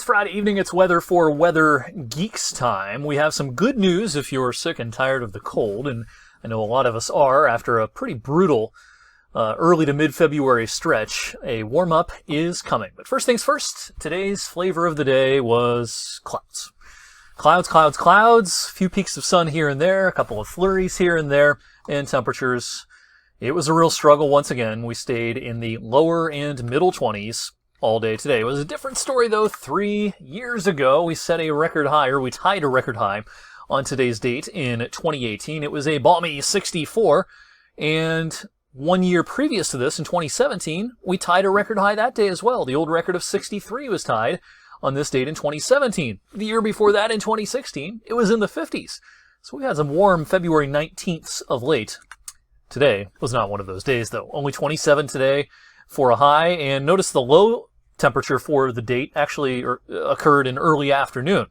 It's Friday evening. It's weather for Weather Geeks time. We have some good news if you're sick and tired of the cold, and I know a lot of us are after a pretty brutal early to mid-February stretch. A warm-up is coming. But first things first, today's flavor of the day was clouds. Clouds, clouds, clouds. A few peaks of sun here and there, a couple of flurries here and there, and temperatures. It was a real struggle once again. We stayed in the lower and middle 20s all day today. It was a different story, though. 3 years ago, we set a record high, or we tied a record high on today's date in 2018. It was a balmy 64, and 1 year previous to this, in 2017, we tied a record high that day as well. The old record of 63 was tied on this date in 2017. The year before that, in 2016, it was in the 50s. So we had some warm February 19ths of late. Today was not one of those days, though. Only 27 today for a high, and notice the low temperature for the date actually occurred in early afternoon.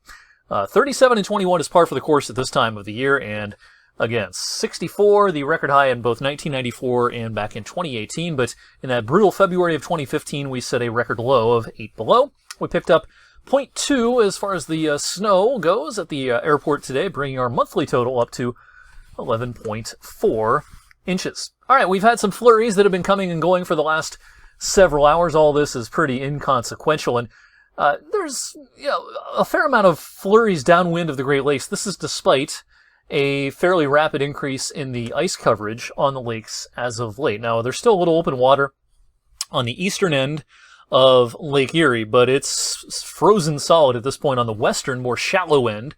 37 and 21 is par for the course at this time of the year, and again, 64, the record high in both 1994 and back in 2018, but in that brutal February of 2015, we set a record low of 8 below. We picked up 0.2 as far as the snow goes at the airport today, bringing our monthly total up to 11.4 inches. All right, we've had some flurries that have been coming and going for the last several hours. All this is pretty inconsequential, and there's a fair amount of flurries downwind of the Great Lakes. This is despite a fairly rapid increase in the ice coverage on the lakes as of late. Now, there's still a little open water on the eastern end of Lake Erie, but it's frozen solid at this point on the western, more shallow end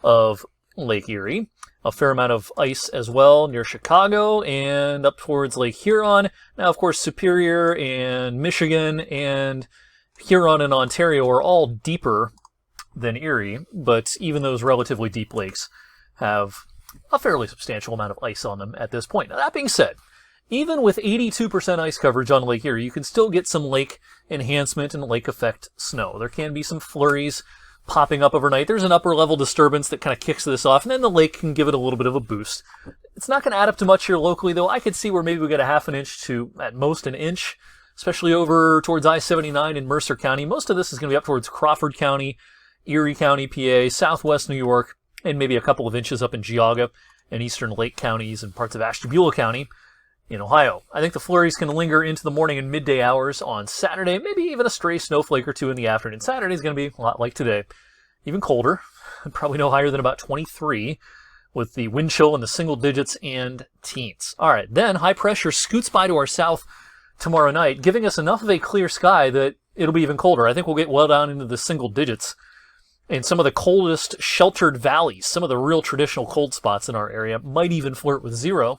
of Lake Erie. A fair amount of ice as well near Chicago and up towards Lake Huron. Now, of course, Superior and Michigan and Huron and Ontario are all deeper than Erie, but even those relatively deep lakes have a fairly substantial amount of ice on them at this point. Now, that being said, even with 82% ice coverage on Lake Erie, you can still get some lake enhancement and lake effect snow. There can be some flurries popping up overnight. There's an upper level disturbance that kind of kicks this off, and then the lake can give it a little bit of a boost. It's not going to add up to much here locally, though. I could see where maybe we get a half an inch to, at most, an inch, especially over towards I-79 in Mercer County. Most of this is going to be up towards Crawford County, Erie County, PA, southwest New York, and maybe a couple of inches up in Geauga and eastern Lake counties and parts of Ashtabula County in Ohio. I think the flurries can linger into the morning and midday hours on Saturday, maybe even a stray snowflake or two in the afternoon. Saturday is going to be a lot like today, even colder, probably no higher than about 23, with the wind chill in the single digits and teens. All right, then high pressure scoots by to our south tomorrow night, giving us enough of a clear sky that it'll be even colder. I think we'll get well down into the single digits in some of the coldest sheltered valleys. Some of the real traditional cold spots in our area might even flirt with zero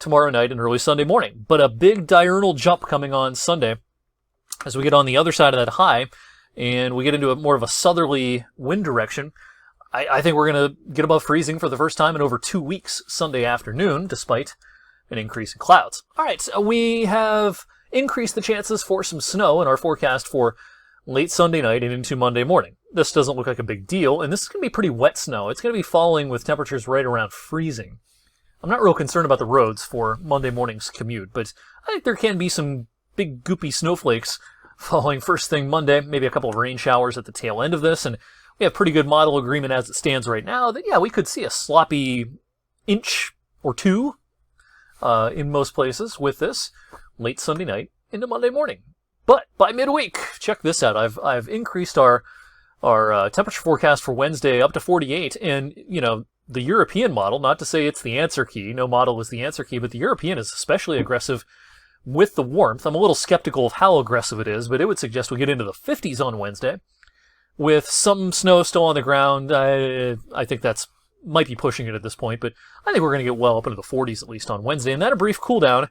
tomorrow night and early Sunday morning. But a big diurnal jump coming on Sunday as we get on the other side of that high and we get into more of a southerly wind direction. I think we're going to get above freezing for the first time in over 2 weeks Sunday afternoon, despite an increase in clouds. All right, so we have increased the chances for some snow in our forecast for late Sunday night and into Monday morning. This doesn't look like a big deal, and this is going to be pretty wet snow. It's going to be falling with temperatures right around freezing. I'm not real concerned about the roads for Monday morning's commute, but I think there can be some big goopy snowflakes falling first thing Monday, maybe a couple of rain showers at the tail end of this, and we have pretty good model agreement as it stands right now that, yeah, we could see a sloppy inch or two in most places with this late Sunday night into Monday morning. But by midweek, check this out. I've increased our temperature forecast for Wednesday up to 48, and the European model, not to say it's the answer key, no model is the answer key, but the European is especially aggressive with the warmth. I'm a little skeptical of how aggressive it is, but it would suggest we get into the 50s on Wednesday with some snow still on the ground. I think that's might be pushing it at this point, but I think we're going to get well up into the 40s at least on Wednesday, and then a brief cool down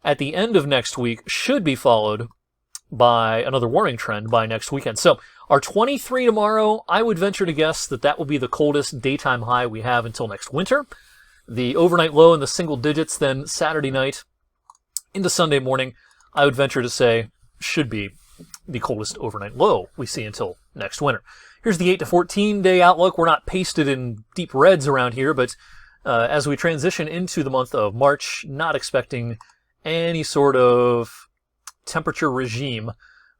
at the end of next week should be followed by another warming trend by next weekend. So our 23 tomorrow, I would venture to guess that will be the coldest daytime high we have until next winter. The overnight low in the single digits then Saturday night into Sunday morning, I would venture to say should be the coldest overnight low we see until next winter. Here's the 8 to 14 day outlook. We're not pasted in deep reds around here, but as we transition into the month of March, not expecting any sort of temperature regime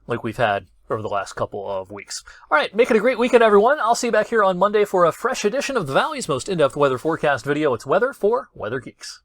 like we've had over the last couple of weeks. All right, make it a great weekend, everyone. I'll see you back here on Monday for a fresh edition of the Valley's most in-depth weather forecast video. It's Weather for Weather Geeks.